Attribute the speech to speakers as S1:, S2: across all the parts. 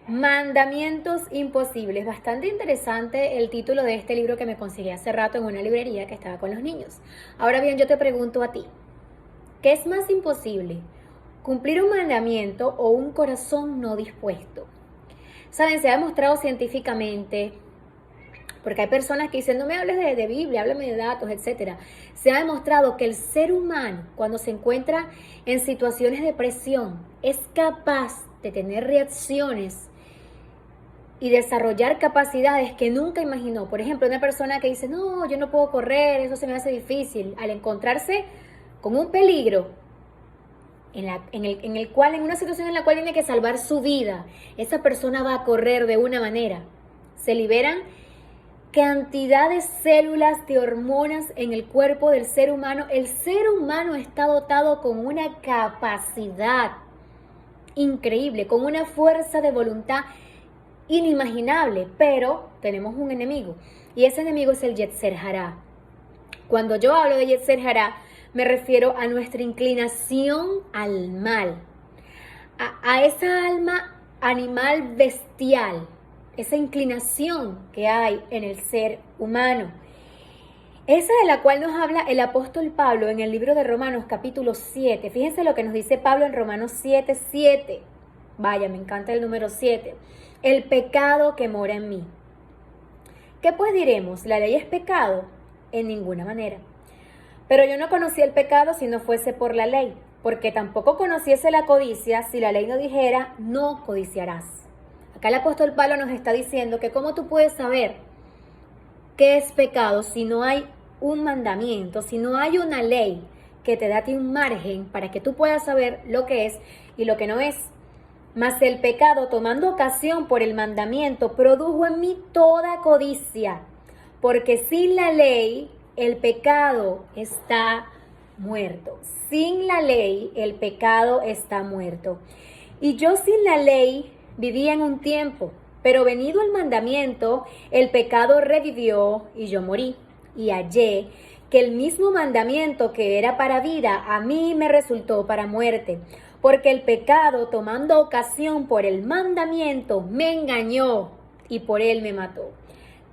S1: Mandamientos imposibles. Bastante interesante el título de este libro que me conseguí hace rato en una librería que estaba con los niños. Ahora bien, yo te pregunto a ti, ¿qué es más imposible? ¿Cumplir un mandamiento o un corazón no dispuesto? Saben, se ha demostrado científicamente, porque hay personas que dicen, no me hables de Biblia, háblame de datos, etc. Se ha demostrado que el ser humano, cuando se encuentra en situaciones de presión, es capaz de tener reacciones y desarrollar capacidades que nunca imaginó. Por ejemplo, una persona que dice, no, yo no puedo correr, eso se me hace difícil. Al encontrarse con un peligro en una situación en la cual tiene que salvar su vida, esa persona va a correr de una manera. Se liberan cantidad de células, de hormonas en el cuerpo del ser humano. El ser humano está dotado con una capacidad increíble, con una fuerza de voluntad inimaginable, pero tenemos un enemigo y ese enemigo es el Yetzer Hará. Cuando yo hablo de Yetzer Hará, me refiero a nuestra inclinación al mal, a esa alma animal bestial, esa inclinación que hay en el ser humano. Esa de la cual nos habla el apóstol Pablo en el libro de Romanos capítulo 7. Fíjense lo que nos dice Pablo en Romanos 7:7. Vaya, me encanta el número 7. El pecado que mora en mí. ¿Qué pues diremos? ¿La ley es pecado? En ninguna manera. Pero yo no conocía el pecado si no fuese por la ley, porque tampoco conociese la codicia si la ley no dijera, no codiciarás. Acá el apóstol Pablo nos está diciendo que cómo tú puedes saber qué es pecado si no hay un mandamiento, si no hay una ley que te da a ti un margen para que tú puedas saber lo que es y lo que no es. Mas el pecado, tomando ocasión por el mandamiento, produjo en mí toda codicia, porque sin la ley el pecado está muerto. Sin la ley el pecado está muerto. Y yo sin la ley vivía en un tiempo, pero venido el mandamiento, el pecado revivió y yo morí. Y hallé que el mismo mandamiento que era para vida, a mí me resultó para muerte. Porque el pecado, tomando ocasión por el mandamiento, me engañó y por él me mató.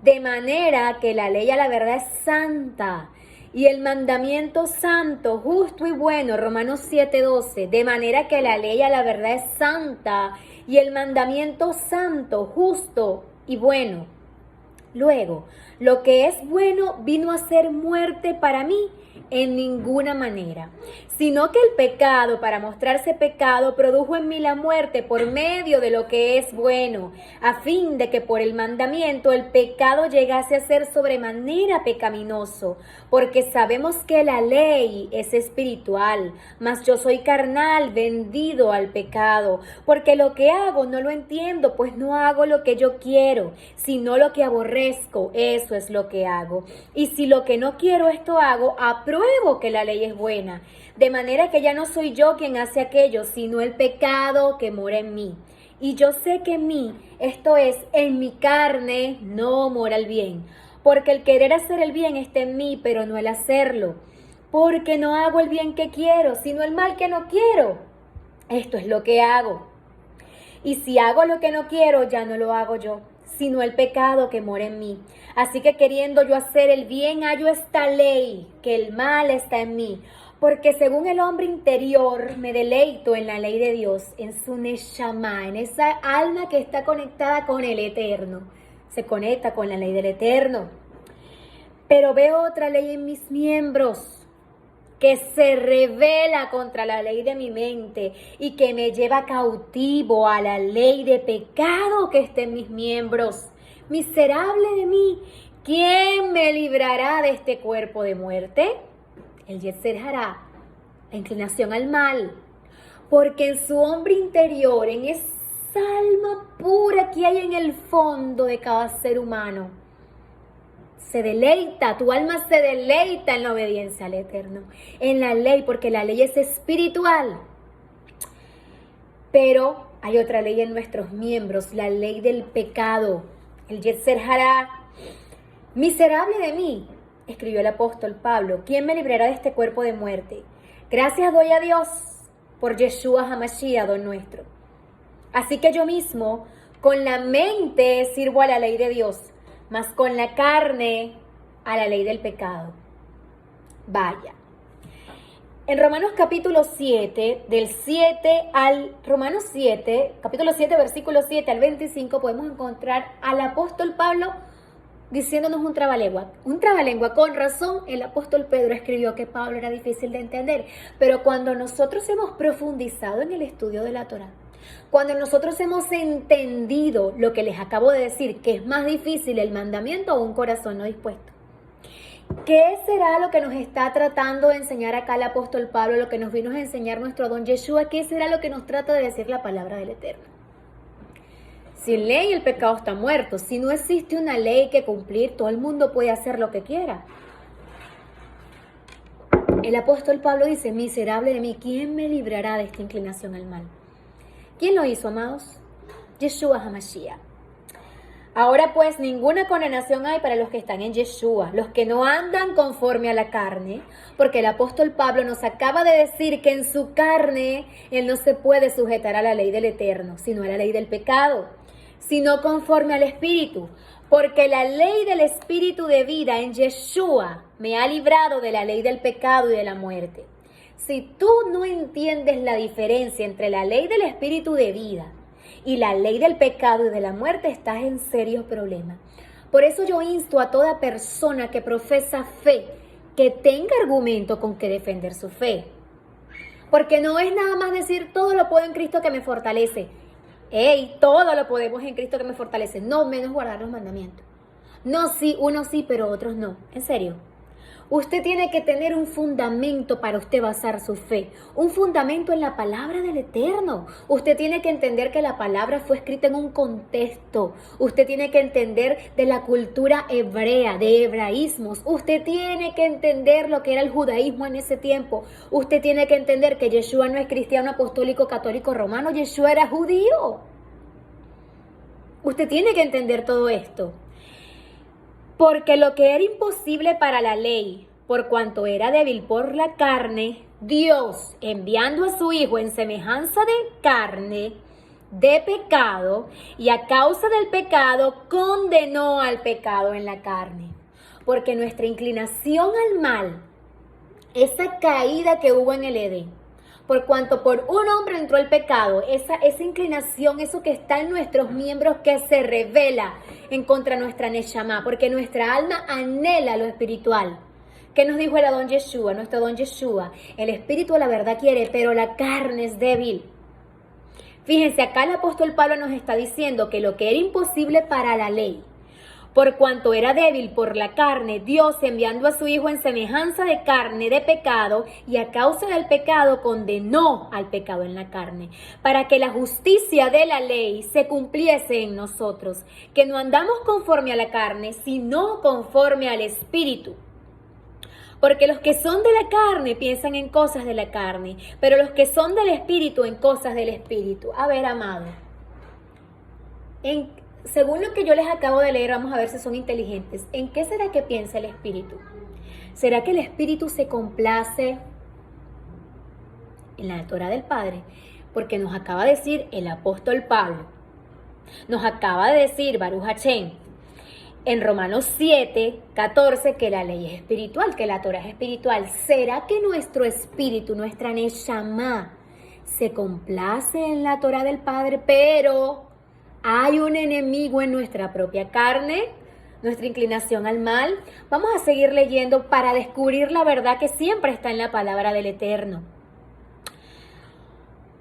S1: De manera que la ley a la verdad es santa y el mandamiento santo, justo y bueno, Romanos 7:12. De manera que la ley a la verdad es santa y el mandamiento santo, justo y bueno. Luego, lo que es bueno vino a ser muerte para mí en ninguna manera, sino que el pecado, para mostrarse pecado, produjo en mí la muerte por medio de lo que es bueno, a fin de que por el mandamiento el pecado llegase a ser sobremanera pecaminoso, porque sabemos que la ley es espiritual, mas yo soy carnal, vendido al pecado, porque lo que hago no lo entiendo, pues no hago lo que yo quiero, sino lo que aborrezco, eso es lo que hago. Y si lo que no quiero esto hago, apruebo que la ley es buena, de manera que ya no soy yo quien hace aquello, sino el pecado que mora en mí. Y yo sé que en mí, esto es, en mi carne, no mora el bien, porque el querer hacer el bien está en mí, pero no el hacerlo, porque no hago el bien que quiero, sino el mal que no quiero. Esto es lo que hago. Y si hago lo que no quiero, ya no lo hago yo, sino el pecado que mora en mí. Así que queriendo yo hacer el bien, hallo esta ley, que el mal está en mí. Porque según el hombre interior, me deleito en la ley de Dios, en su Neshama, en esa alma que está conectada con el Eterno. Se conecta con la ley del Eterno. Pero veo otra ley en mis miembros, que se revela contra la ley de mi mente y que me lleva cautivo a la ley de pecado que está en mis miembros. Miserable de mí, ¿quién me librará de este cuerpo de muerte? El Yetzer Hará, la inclinación al mal, porque en su hombre interior, en esa alma pura que hay en el fondo de cada ser humano, se deleita, tu alma se deleita en la obediencia al Eterno, en la ley, porque la ley es espiritual. Pero hay otra ley en nuestros miembros, la ley del pecado, el Yetzer Hará. Miserable de mí, escribió el apóstol Pablo, ¿quién me librará de este cuerpo de muerte? Gracias doy a Dios por Yeshua HaMashiach, Don nuestro. Así que yo mismo, Con la mente sirvo a la ley de Dios, mas con la carne a la ley del pecado. Vaya. En Romanos capítulo 7, capítulo 7, versículo 7 al 25, podemos encontrar al apóstol Pablo diciéndonos un trabalengua. Un trabalengua, con razón, el apóstol Pedro escribió que Pablo era difícil de entender. Pero cuando nosotros hemos profundizado en el estudio de la Torá, cuando nosotros hemos entendido lo que les acabo de decir, que es más difícil el mandamiento o un corazón no dispuesto, ¿qué será lo que nos está tratando de enseñar acá el apóstol Pablo, lo que nos vino a enseñar nuestro don Yeshua? ¿Qué será lo que nos trata de decir la palabra del Eterno? Sin ley el pecado está muerto. Si no existe una ley que cumplir, todo el mundo puede hacer lo que quiera. El apóstol Pablo dice, miserable de mí, ¿quién me librará de esta inclinación al mal? ¿Quién lo hizo, amados? Yeshua HaMashiach. Ahora pues ninguna condenación hay para los que están en Yeshua, los que no andan conforme a la carne, porque el apóstol Pablo nos acaba de decir que en su carne él no se puede sujetar a la ley del Eterno, sino a la ley del pecado, sino conforme al Espíritu, porque la ley del Espíritu de vida en Yeshua me ha librado de la ley del pecado y de la muerte. Si tú no entiendes la diferencia entre la ley del Espíritu de vida y la ley del pecado y de la muerte, estás en serios problemas. Por eso yo insto a toda persona que profesa fe, que tenga argumento con que defender su fe. Porque no es nada más decir, todo lo puedo en Cristo que me fortalece. Todo lo podemos en Cristo que me fortalece. No, menos guardar los mandamientos. No, sí, unos sí, pero otros no. En serio. Usted tiene que tener un fundamento para usted basar su fe, un fundamento en la palabra del Eterno. Usted tiene que entender que la palabra fue escrita en un contexto. Usted tiene que entender de la cultura hebrea, de hebraísmos. Usted tiene que entender lo que era el judaísmo en ese tiempo. Usted tiene que entender que Yeshua no es cristiano, apostólico, católico, romano. Yeshua era judío. Usted tiene que entender todo esto. Porque lo que era imposible para la ley, por cuanto era débil por la carne, Dios, enviando a su Hijo en semejanza de carne, de pecado, y a causa del pecado, condenó al pecado en la carne. Porque nuestra inclinación al mal, esa caída que hubo en el Edén, por cuanto por un hombre entró el pecado, esa inclinación, eso que está en nuestros miembros que se revela en contra de nuestra Neshama, porque nuestra alma anhela lo espiritual. ¿Qué nos dijo el Adón Yeshua, nuestro Adón Yeshua? El espíritu la verdad quiere, pero la carne es débil. Fíjense, acá el apóstol Pablo nos está diciendo que lo que era imposible para la ley, por cuanto era débil por la carne, Dios, enviando a su Hijo en semejanza de carne, de pecado, y a causa del pecado condenó al pecado en la carne, para que la justicia de la ley se cumpliese en nosotros, que no andamos conforme a la carne, sino conforme al Espíritu. Porque los que son de la carne piensan en cosas de la carne, pero los que son del Espíritu en cosas del Espíritu. A ver, amado, según lo que yo les acabo de leer, vamos a ver si son inteligentes. ¿En qué será que piensa el Espíritu? ¿Será que el Espíritu se complace en la Torá del Padre? Porque nos acaba de decir el apóstol Pablo, nos acaba de decir Baruch Hashem, en Romanos 7, 14, que la ley es espiritual, que la Torá es espiritual. ¿Será que nuestro espíritu, nuestra Neshama, se complace en la Torá del Padre, pero hay un enemigo en nuestra propia carne, nuestra inclinación al mal? Vamos a seguir leyendo para descubrir la verdad que siempre está en la palabra del Eterno.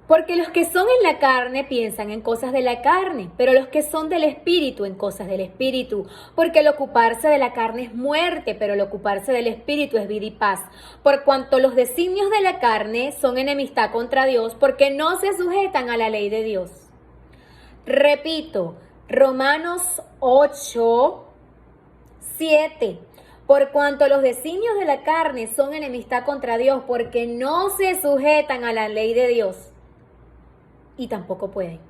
S1: Porque los que son en la carne piensan en cosas de la carne, pero los que son del Espíritu en cosas del Espíritu. Porque el ocuparse de la carne es muerte, pero el ocuparse del Espíritu es vida y paz. Por cuanto los designios de la carne son enemistad contra Dios, porque no se sujetan a la ley de Dios. Repito, Romanos 8, 7. Por cuanto los designios de la carne son enemistad contra Dios, porque no se sujetan a la ley de Dios. Y tampoco pueden.